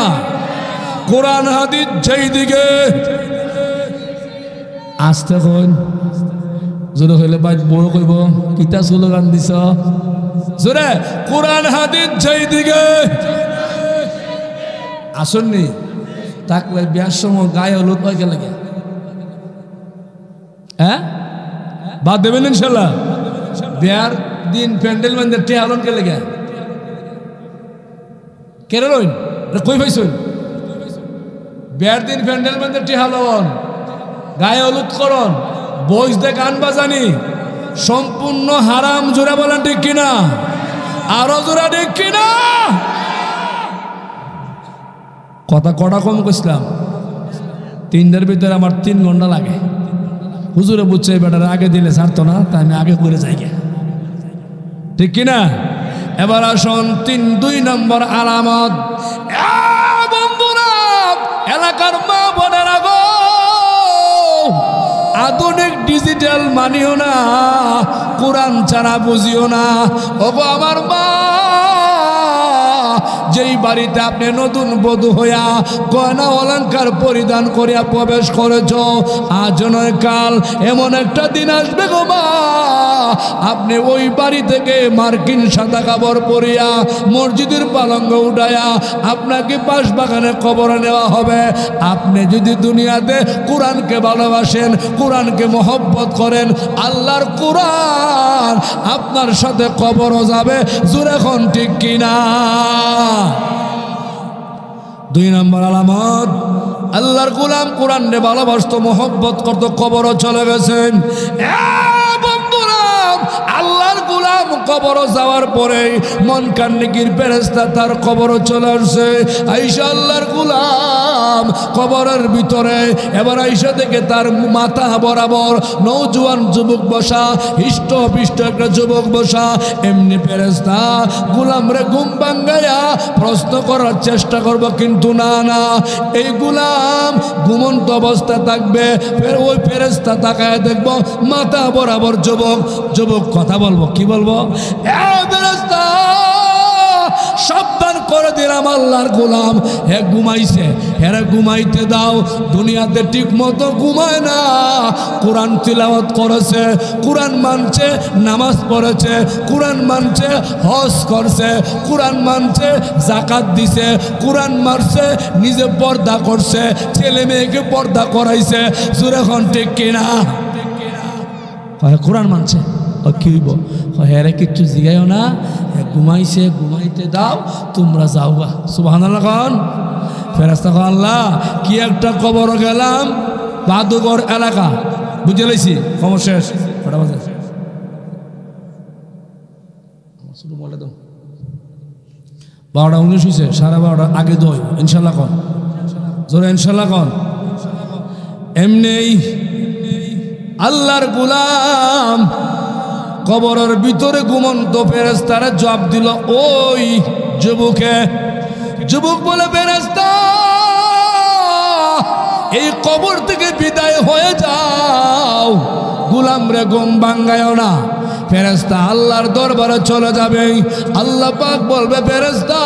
কোরআন হাদিস যেই দিকে আসতে কইন জোরে হইলে বাইক বড় কইব কিতা স্লোগান দিছ জোরে। কোরআন হাদিস যেই দিকে আসুননি থাকলে বিয়ার সময় গায়ে হলুদ হয়ে গেলে, হ্যাঁ বাদ দেবেন ইনশাল্লাহ। বিয়ার দিন প্যান্ডেল বান্ধে টেহালন কে লেগে কেরে রইন কই পাইছুন? বিয়ার দিন প্যান্ডেল বান্ধে টেহালন, গায়ে হলুদ করন, বয়স দে গান বাজানি সম্পূর্ণ হারাম। জোরা বলেন ঠিক কিনা? আরো জোরা ঠিক কিনা? কথা কটা কম কইছিলাম, 3টার ভিতরে আমার 3 ঘন্টা লাগে। হুজুরে বুঝছে বেটার আগে দিলে ছাড়তো না, তাই আমি আগে করে যাই, ঠিক কিনা? এবার আসুন 2 নম্বর আলামত। বন্ধুরা এলাকার মা বোনেরা গো, আধুনিক ডিজিটাল মানিও না, কোরআন ছাড়া বুঝিও না। ওগো আমার মা, যেই বাড়িতে আপনি নতুন বধূ হইয়া গয়না অলঙ্কার পরিধান করিয়া প্রবেশ করেছ, আজ নয় কাল এমন একটা দিন আসবে গো মা, আপনি ওই বাড়ি থেকে মার্কিন সাদা কাপড় পরিয়া মসজিদের পালঙ্গ উঠাইয়া আপনাকে বাঁশ বাগানে কবর নেওয়া হবে। আপনি যদি দুনিয়াতে কোরআনকে ভালোবাসেন, কোরআনকে মহব্বত করেন, আল্লাহর কোরআন আপনার সাথে কবরও যাবে। জোরে এখন ঠিক কিনা? 2 নম্বর আলামত, আল্লাহর গোলাম কোরআনে ভালোবাসতো, মহব্বত করতো, কবরও চলে গেছেন। বন্ধুরা আল্লাহর গোলাম কবর যাওয়ার পরে মুনকার নেকির ফেরেশতা তার কবর চলে আসছে। আয়েশা আল্লাহর গোলাম কবরের ভিতরে, এবার আয়েশা থেকে তার মাথা বরাবর নওজোয়ান যুবক বসা, হিষ্ট একটা যুবক বসা। এমনি ফেরেশতা গোলাম রে ঘুম ভাঙ্গাইয়া প্রশ্ন করার চেষ্টা করব, কিন্তু না না, এই গোলাম ঘুমন্ত অবস্থায় থাকবে। ওই ফেরেশতা তাকায় দেখবো মাথা বরাবর যুবক। যুবক কথা বলবো, কি বলবো? ফেরেশতা সাবধান করে দিলাম, আল্লাহর গোলাম হে ঘুমাইছে, হেরে ঘুমাইতে দাও। দুনিয়াতে ঠিক মতো ঘুমায় না, কোরআন তিলাওয়াত করেছে, কোরআন মানছে, নামাজ পড়েছে, কোরআন মানছে, হজ করছে, কোরআন মানছে, যাকাত দিছে, কোরআন মারছে, নিজে পর্দা করছে, ছেলে মেয়েকে পর্দা করাইছে। সুরে খন ঠিক কিনা? কোরআন মানছে, কি হইব? হেরে কিচ্ছু জিগাইও না, ঘুমাইছে, ঘুমাইতে দাও, তোমরা যাও গা। সুবহানাল্লাহ খান। ফেরেশতা খান আল্লাহ কি একটা কবর গেলাম, বাদুগর এলাকা, বুঝে লাইছি, খবর শেষ। কটা বাজে? শুরু বলে দাও 12:19 হয়েছে, 12:30 আগে দই ইনশাল্লাহ কন, জোরে ইনশাল্লাহ কন। এমনি আল্লাহর গোলাম কবরের ভিতরে ঘুমন্ত ফেরেশতারে জবাব দিল ওই যুবকে। যুবক বলে, ফেরেশতা এই কবর থেকে বিদায় হয়ে যাও, গোলাম রে ঘুম ভাঙ্গায়ও না। ফেরেশতা আল্লাহর দরবারে চলে যাবে। আল্লাহ পাক বলবে, ফেরেশতা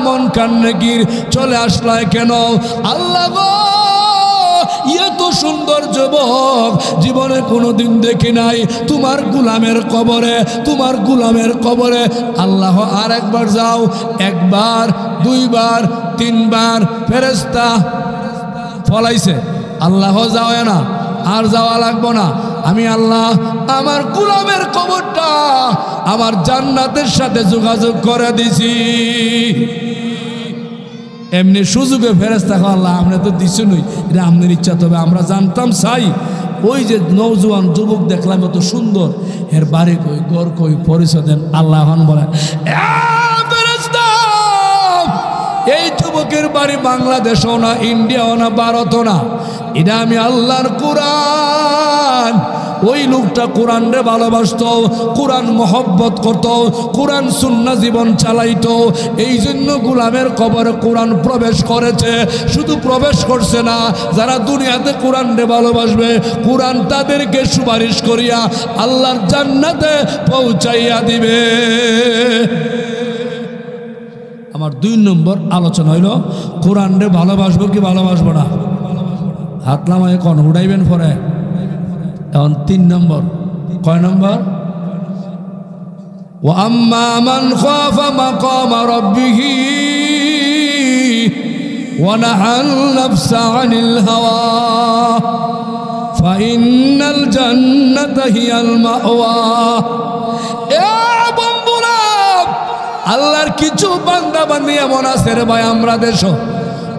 মুনকার নেকির চলে আসলায় কেন? আল্লাহ গো, এত সুন্দর যুবক জীবনে কোনোদিন দেখি নাই, তোমার গোলামের কবরে, তোমার গোলামের কবরে। আল্লাহ আর একবার যাও, একবার, দুইবার, তিনবার ফেরেশতা ফলাইছে। আল্লাহ যাও না, আর যাওয়া লাগবো না, আমি আল্লাহ আমার গোলামের কবরটা আমার জান্নাতের সাথে যোগাযোগ করে দিছি। এমনি সুযোগে ফেরেশতা আল্লাহ আমরা তো দিছি নই, এটা আপনার ইচ্ছা। তবে আমরা জানতাম চাই ওই যে নওজোয়ান যুবক দেখলাম এত সুন্দর, এর বাড়ি কই, ঘর কই, পরিচয় দেন। আল্লাহ বলে, এই যুবকের বাড়ি বাংলাদেশও না, ইন্ডিয়াও না, ভারতও না, এটা আমি আল্লাহর কোরআন। ওই লোকটা কোরআন রে ভালোবাসত, কোরআন মহব্বত করত, কোরআন সুন্নাহ জীবন চালাইতো। এই জন্য গোলামের কবরে কোরআন প্রবেশ করেছে। শুধু প্রবেশ করছে না, যারা দুনিয়াতে কোরআন রে ভালোবাসবে, কোরআন তাদেরকে সুপারিশ করিয়া আল্লাহর জান্নাতে পৌঁছাইয়া দিবে। আমার 2 নম্বর আলোচনা হইল কোরআন রে ভালোবাসবো কি ভালোবাসবো না। হাত নামায় কোন উড়াইবেন পরে। এখন 3 নম্বর, কয় নম্বর? ওয়া আম্মা মান খাফা মাকামা রাব্বিহি ওয়া নাহাল নাফসা আনিল হাওয়া ফাইন্নাল জান্নাতা হিয়াল মাওয়া। এ বন্ধুরা, আল্লাহর কিছু বান্দা বান্দি এমন আছে রে ভাই আমরা দেশ,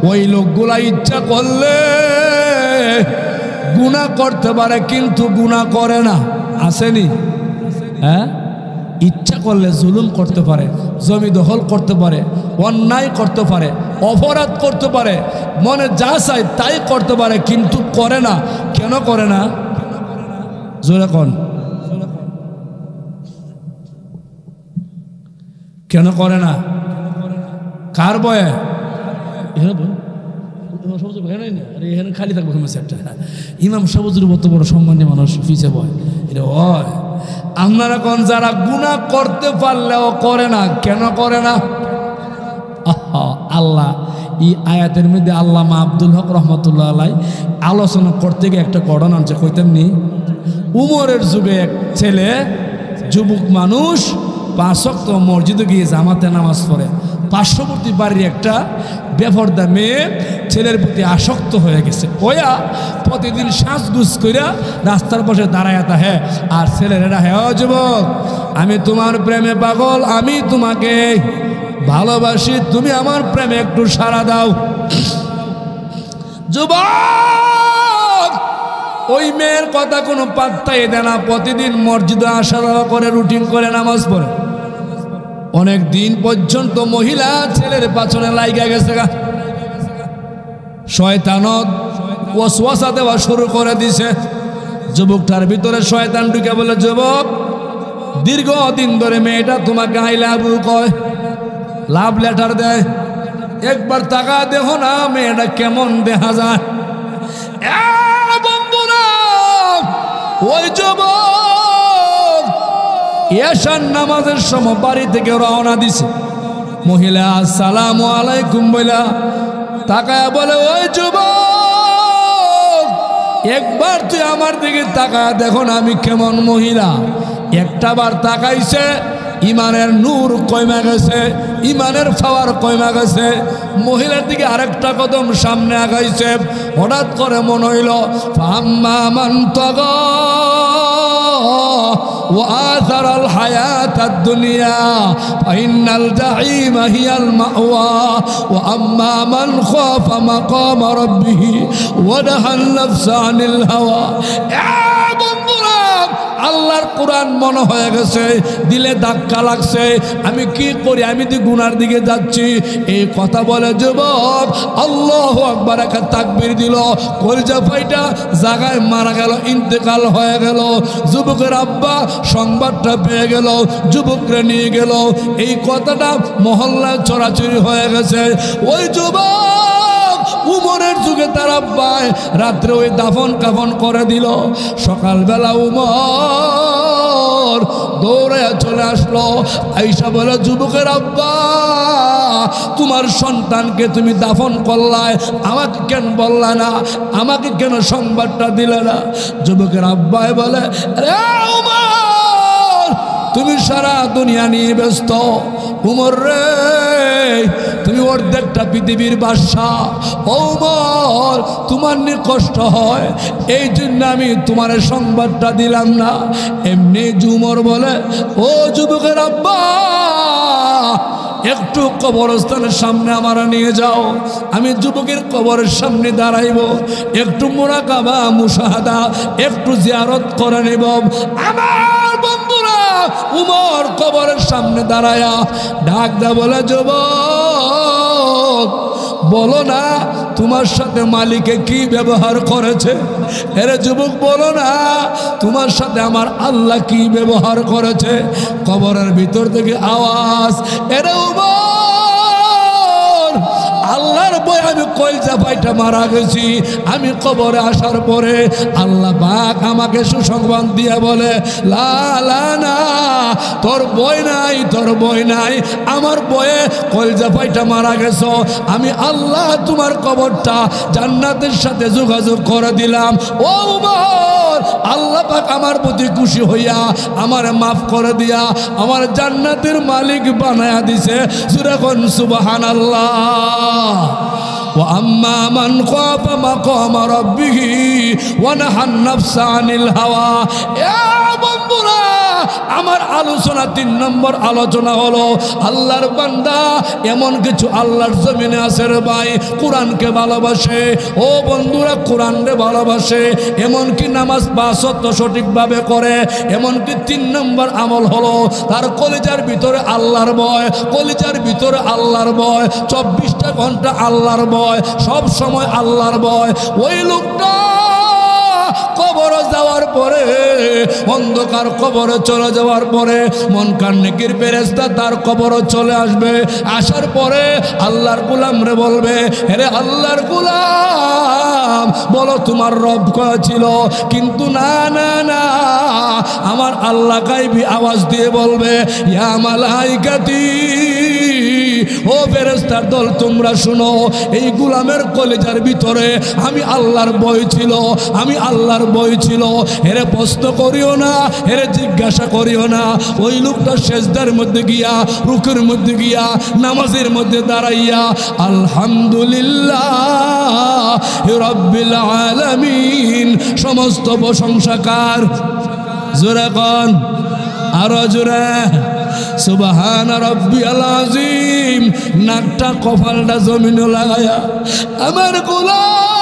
ওই লোকগুলা ইচ্ছা করলে গুনাহ করতে পারে কিন্তু গুনাহ করে না। আসেনি? হ্যাঁ, ইচ্ছা করলে জুলুম করতে পারে, জমি দখল করতে পারে, অন্যায় করতে পারে, অপরাধ করতে পারে, মনে যা চায় তাই করতে পারে, কিন্তু করে না। কেন করে না? জোরে কোন, কেন করে না? কার বয়ে? এখানে খালি থাকবো একটা ইমাম সাবুজুর মতো বড় সম্মানীয় মানুষ পিছিয়ে বয়। এটা হয় আপনারা কোন যারা গুনাহ করতে পারলেও করে না, কেন করে না? আল্লাহ এই আয়াতের মধ্যে আল্লামা আব্দুল হক রহমতুল্লাহ আলাই আলোচনা করতে গিয়ে একটা ঘটনা আনছে। কইতেন নি, উমরের যুগে এক ছেলে যুবক মানুষ 5 ওয়াক্ত মসজিদে গিয়ে জামাতে নামাজ পড়ে। পার্শ্ববর্তী বাড়ির একটা বেপরদা মেয়ে ছেলের প্রতি আসক্ত হয়ে গেছে। ওয়া প্রতিদিন সাজগুজ কইরা রাস্তার পাশে দাঁড়ায় হ্যাঁ, আর ছেলেরা হ্যাঁ যুবক আমি তোমার প্রেমে পাগল, আমি তোমাকে ভালোবাসি, তুমি আমার প্রেমে একটু সাড়া দাও। যুবক ওই মেয়ের কথা কোনো পাত্তাই দেয় না, প্রতিদিন মসজিদে আসা যাওয়া করে, রুটিন করে নামাজ পড়ে। অনেক দিন পর্যন্ত মহিলা ছেলের পাছনে লাইগা গেছে গা। শয়তানত ওয়াসওয়াসা দেওয়া শুরু করে দিছে। যুবকটার ভিতরে শয়তান ঢুকে বলে, যুবক, দীর্ঘদিন ধরে মেয়েটা তোমাকে আই লাভ ইউ কয়, লাভ লেটার দেয়, একবার টাকা দেখো না মেয়েটা কেমন দেখা যায়। বন্ধুরা, ওই যুবক এশার নামাজের সময় বাড়ি থেকে রওনা দিছে। মহিলা আসসালামু আলাইকুম বইলা তাকায় বলে, ওই যুবক, একবার তুই আমার দিকে তাকায় দেখো না আমি কেমন মহিলা। একটা বার তাকাইছে, ইমানের নূর কইমা গেছে, ইমানের পাওয়ার কইমা গেছে। মহিলার দিকে আরেকটা কদম সামনে আগাইছে। হঠাৎ করে মনে হইল, ফাম্মা মান তাগা ওয়া আসারাল হায়াতাদ দুনিয়া ফাইনাল জাহিমা হিয়াল মাওয়া ওয়া আম্মা মান খাফা মাকামা রাব্বিহি ওয়া নাহান নাফসা আনিল হাওয়া। বন্ধুরা, আল্লাহর কোরআন মনে হয়ে গেছে, দিলে ধাক্কা লাগছে। আমি কি করি, আমি তো গুনার দিকে যাচ্ছি। এই কথা বলে যুবক আল্লাহু আকবার একটা তাকবীর দিল। কলিজা ফাইটা জায়গায় মারা গেল, ইন্তেকাল হয়ে গেল। যুবকের আব্বা সংবাদটা পেয়ে গেল, যুবকরে নিয়ে গেল। এই কথাটা মহল্লায় ছড়াছড়ি হয়ে গেছে। ওই যুবক উমরের যুগে তার আব্বায় রাত্রে ওই দাফন কাফন করে দিল। সকালবেলা উমর দৌড়ে চলে আসলো, আইসা বলে, যুবকের আব্বা, তোমার সন্তানকে তুমি দাফন করলায়, আমাকে কেন বললা না, আমাকে কেন সংবাদটা দিলে না? যুবকের আব্বাই বলে, রে উমর, তুমি সারা দুনিয়া নিয়ে ব্যস্ত। উমর রে, তুমি অর্ধেকটা পৃথিবীর বাদশাহ। উমর, তোমার নিয়ে কষ্ট হয়, এই জন্য আমি তোমার সংবাদটা দিলাম না। এমনি উমর বলে, ও যুবকের আব্বা, একটু কবরস্থানের সামনে আমার নিয়ে যাও, আমি যুবকের কবরের সামনে দাঁড়াইব, একটু মুরাকাবা মুশাহাদা একটু জিয়ারত করে নেব। আমার বন্ধুরা, উমর কবরের সামনে দাঁড়ায়া ডাক দা বলে, যুবক, বলো না তোমার সাথে মালিকে কি ব্যবহার করেছে? এরে যুবক, বলো না তোমার সাথে আমার আল্লাহ কি ব্যবহার করেছে? কবরের ভিতর থেকে আওয়াজ, এরে উমর, আল্লাহর বই আমি কলজা ফাইটা মারা গেছি। আমি কবরে আসার পরে আল্লাহ পাক আমাকে সুসংবাদ দিয়ে বলে, লা লা না, তোর বই নাই, তোর বই নাই, আমার বয়ে কলজা ফাইটা মারা গেছো। আমি আল্লাহ তোমার কবরটা জান্নাতের সাথে যোগাযোগ করে দিলাম। ও উমর, আল্লাহ পাক আমার প্রতি খুশি হইয়া আমার মাফ করে দিয়া আমার জান্নাতের মালিক বানায়া দিছে। সূরা কোন সুবহানাল্লাহ। وأما من خاف مقام ربه ونهى النفس عن الهوى। বন্ধুরা, আমার আলোচনা 3 নম্বর আলোচনা হলো আল্লাহর বান্দা এমন কিছু আল্লাহর জমিনে আছে রে ভাই, কোরআনকে ভালোবাসে। ও বন্ধুরা, কোরআনকে ভালোবাসে, এমনকি নামাজ 5 ওয়াক্ত সঠিকভাবে করে। এমনকি 3 নম্বর আমল হলো তার কলিজার ভিতরে আল্লাহর ভয়, কলিজার ভিতরে আল্লাহর ভয়, 24টা ঘন্টা আল্লাহর ভয়, সব সময় আল্লাহর ভয়। ওই লোকটা কবরে যাওয়ার পরে, অন্ধকার কবরে চলে যাওয়ার পরে মনকার নেকির ফেরেশতা তার কবরে চলে আসবে। আসার পরে আল্লাহর গোলাম রে বলবে, হে আল্লাহর গোলাম, বলো তোমার রব কয়া ছিল? কিন্তু না না না, আমার আল্লাহ গায়বী আওয়াজ দিয়ে বলবে, ইয়া মালাইকাতি, ও ফেরেশতার দল, তোমরা শুনো, এই গোলামের কলিজার ভিতরে আমি আল্লাহর ভয় ছিল, আমি আল্লাহর ভয় ছিল। এরে প্রশ্ন করিও না, এরে জিজ্ঞাসা করিও না। ওই লোকটা সেজদার মধ্যে গিয়া, রুকুর মধ্যে গিয়া, নামাজের মধ্যে দাঁড়াইয়া আলহামদুলিল্লাহ রাব্বিল আলামিন, সমস্ত প্রশংসা কার? জোরে কোন, আরো জোরে, সুবহান রাব্বিয়াল আযীম। নাকটা কপালটা জমিনে লাগায়া আমার গোলাম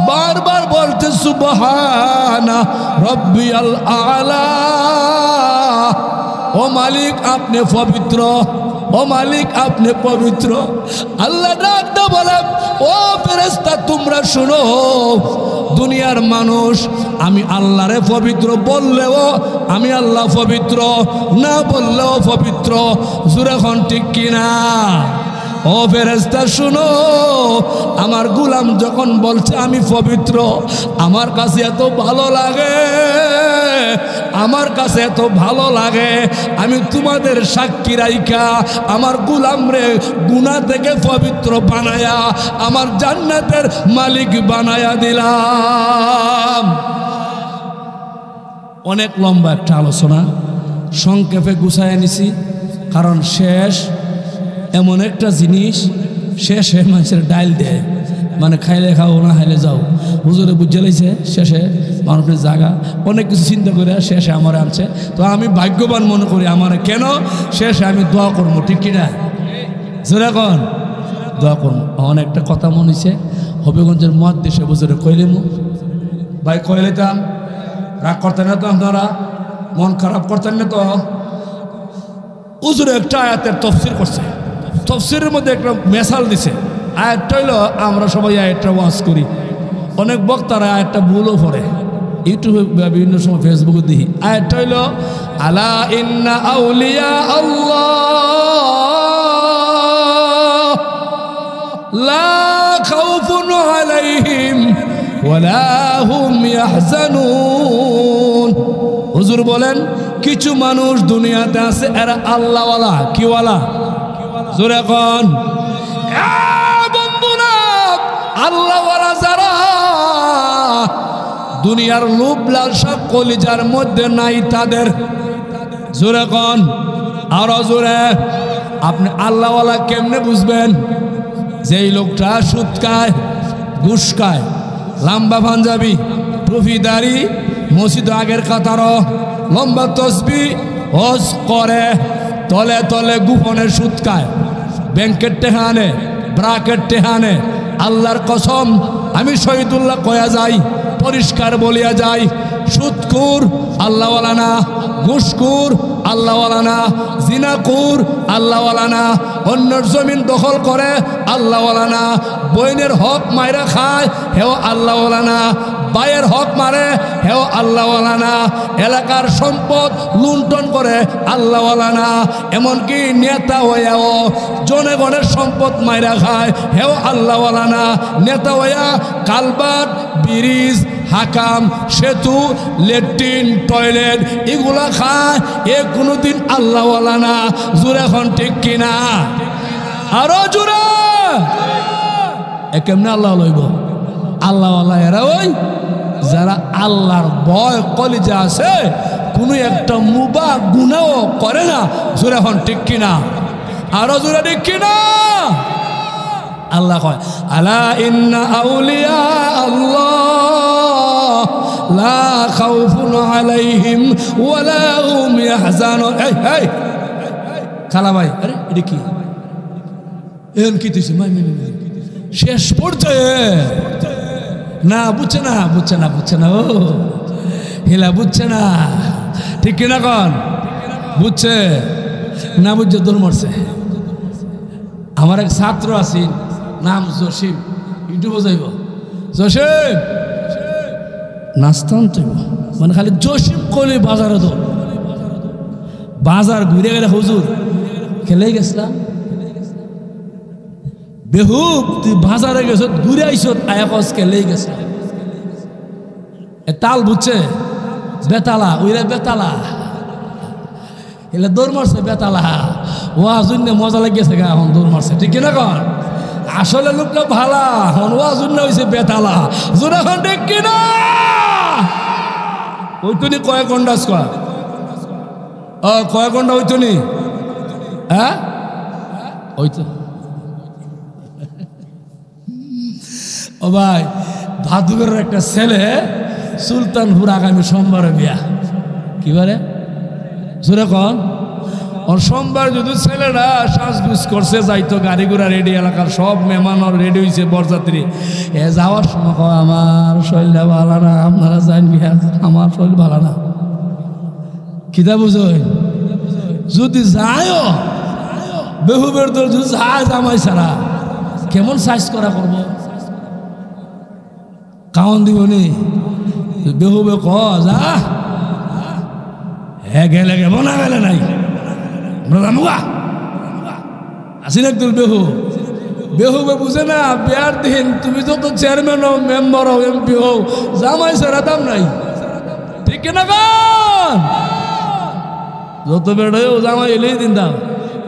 বারবার বলতে, সুবহান রাব্বিয়াল আলা। ও মালিক আপনি পবিত্র, ও মালিক আপনি পবিত্র। আল্লাহ ডাকতে বলে ও ফেরেশতা তোমরা শুনো, দুনিয়ার মানুষ আমি আল্লাহরে পবিত্র বললেও আমি আল্লাহ পবিত্র, না বললেও পবিত্র। জোরে কোন ঠিক কিনা? ও ফেরেশতা শুনো, আমার গোলাম যখন বলছে আমি পবিত্র, আমার কাছে এত ভালো লাগে, আমার কাছে এত ভালো লাগে, আমি তোমাদের সাক্ষী রাইখা আমার গোলাম রে গুনাহ থেকে পবিত্র বানায়া আমার জান্নাতের মালিক বানায়া দিলাম। অনেক লম্বা একটা আলোচনা, সংক্ষেপে গুছায় নিছি, কারণ শেষ এমন একটা জিনিস, শেষে মানুষের ডাইল দেয়, মানে খাইলে খাও না খাইলে যাও। হুজুরে বুঝে লাইছে শেষে মানুষের জায়গা অনেক কিছু চিন্তা করে শেষে আমার আনছে। তো আমি ভাগ্যবান মনে করি আমার, কেন শেষে আমি দোয়া করবো, ঠিক কিনা? যেরকম দোয়া করবো। অনেকটা কথা মনে হয়েছে হবিগঞ্জের মুহাদ্দিসে হুজুরে কইলেমু, ভাই কইলেতাম, রাগ করতেন না তো আপনারা, মন খারাপ করতেন না তো? হুজুরে একটা আয়াতের তফসির করছে, তফসিরের মধ্যে একটা মেসাল দিছে। আয়াতটা হইল, আমরা সবাই আয়াতটা ওয়াজ করি, অনেক বক্তারা আয়াতটা ভুলও পড়ে, ইউটিউবে বিভিন্ন সময় ফেসবুকে দেখি। আয়াতটা হইল আলা ইন্না আউলিয়া আল্লাহ লা খাউফুন আলাইহিম ওয়ালা হুম ইয়াহজানুন। হুজুর বলেন কিছু মানুষ দুনিয়াতে আছে এরা আল্লাহওয়ালা। কিওয়ালা? জোরে কোন। বন্ধুরা আল্লাহওয়ালা যারা, দুনিয়ার লোভ লালসা কলিজার মধ্যে নাই তাদের। জোরে কোন, আরো জোরে। আপনি আল্লাহওয়ালা কেমনে বুঝবেন? যেই লোকটা সুদ খায়, ঘুষ খায়, লম্বা পাঞ্জাবি, টুপি দাড়ি, মসজিদ আগের কাতারও, লম্বা তসবি, হজ করে, তলে তলে গোপনে সুদ খায়, ব্যাংকের টেহানে, ব্রাকের টেহানে। আল্লাহর কসম আমি শহীদুল্লাহ কয়া যাই, পরিষ্কার বলিয়া যাই, সুদকুর আল্লাহওয়ালা না, ঘুষকুর আল্লাহওয়ালা না, জিনাকুর আল্লাহওয়ালা না, অন্যের জমিন দখল করে আল্লাহওয়ালা না, বইনের হক মাইরা খায় হেও আল্লাহওয়ালা না, ভাইয়ের হক মারে হেও আল্লাহওয়ালা না, এলাকার সম্পদ লুণ্ঠন করে আল্লাহওয়ালা না, এমনকি নেতা হইয়াও জনগণের সম্পদ মাইরা খায় হেও আল্লাহওয়ালা না, নেতা হইয়া কালবাট, ব্রিজ, হাকাম, সেতু, লেট্রিন, টয়লেট এগুলা খায়, এ কোনোদিন আল্লাহওয়ালা না। জোরে এখন ঠিক কিনা? আরো জোরে। এ কেমনে আল্লাহ লইব? আল্লাহওয়ালা এরা ওই যারা আল্লাহর ভয় কলিজা আছে, কোনো একটা মুবা গুনাও করে না। জোরে এখন ঠিক কিনা? আরো জোরে ঠিক কিনা? আল্লাহ কয় আলা ইন্না আউলিয়া আল্লাহ লা খাউফুন আলাইহিম ওয়ালা হুম ইয়াহজানুন। এই এই খালা ভাই, আরে এটা কি এন কি দিছে? শেষ পর্যায়ে না বুঝছে না, বুঝছে না, বুঝছে না, ও হেলা বুঝছে না, ঠিক কিনা কন? বুঝছে না? বুঝছে দৌড় মারছে। আমার এক ছাত্র আছি, নাম জসিম, ইউটিউবে যাইব, জসিম নাস্তান চাইব, মানে খালি জসিম কলি বাজারে দৌড়, বাজার ঘুরে গেলে হুজুর খেলেই গেছিলাম। বেহুব তুই বাজারে গেছ, ঘুরে আইস, আয়াকস খেলেই গেছিলাম। তাল বুঝছে? বেতালা, ওইরা বেতালা, এলে দৌড় মারছে বেতালা। ওয়াজুন মজা লাগিয়েছে গা, এখন দৌড় মারছে, ঠিক কিনা কন? আসলে লোকটা ভালা, এখন ওয়াজুন হয়েছে বেতালা। জোর এখন ঠিক কিনা? ওই তুমি কয়েক ঘন্টা কয়েক ঘন্টা ওই তুমি, হ্যাঁ ওই তো। ও ভাই, ভাদুকের একটা ছেলে সুলতানপুর আগামী সোমবারে বিয়া। কি বলে? জোরে কন। ওর সোমবার যদি ছেলেরা সাজগুজ করছে, যাইতো গাড়ি ঘোড়া রেডি, এলাকার সব মেহমান রেডি হয়েছে, বরযাত্রী। এ যাওয়ার সময় কয় আমার শরীরটা ভালো না, আপনারা যান বিয়া, আমার শরীর ভালো না। কিতা বুঝোয়? যদি যায়ও বেহুবের দল যদি যায় জামাই ছাড়া কেমন সাইজ করা করব কাউন দিবনি বেহুবে ক যা হে গেলে গেব না গেলে নাই আমরা যামুগা আসিন একদল বেহুবে বুঝে না বিয়ার দিন তুমি যত চেয়ারম্যান হও মেম্বার হও এমপি হও জামাই ছাড়া দাম নাই ঠিক না গান যত বেড়েও জামাই এলেই দিন দাম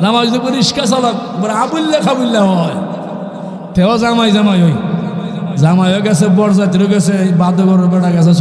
জামাই যদি রিক্সা চালাক আবুল্লা খাবুল্লা হয় তেও জামাই জামাই হই জামাইও গেছে বরযাত্রীও গেছে বাদগরের বেড়া গেছে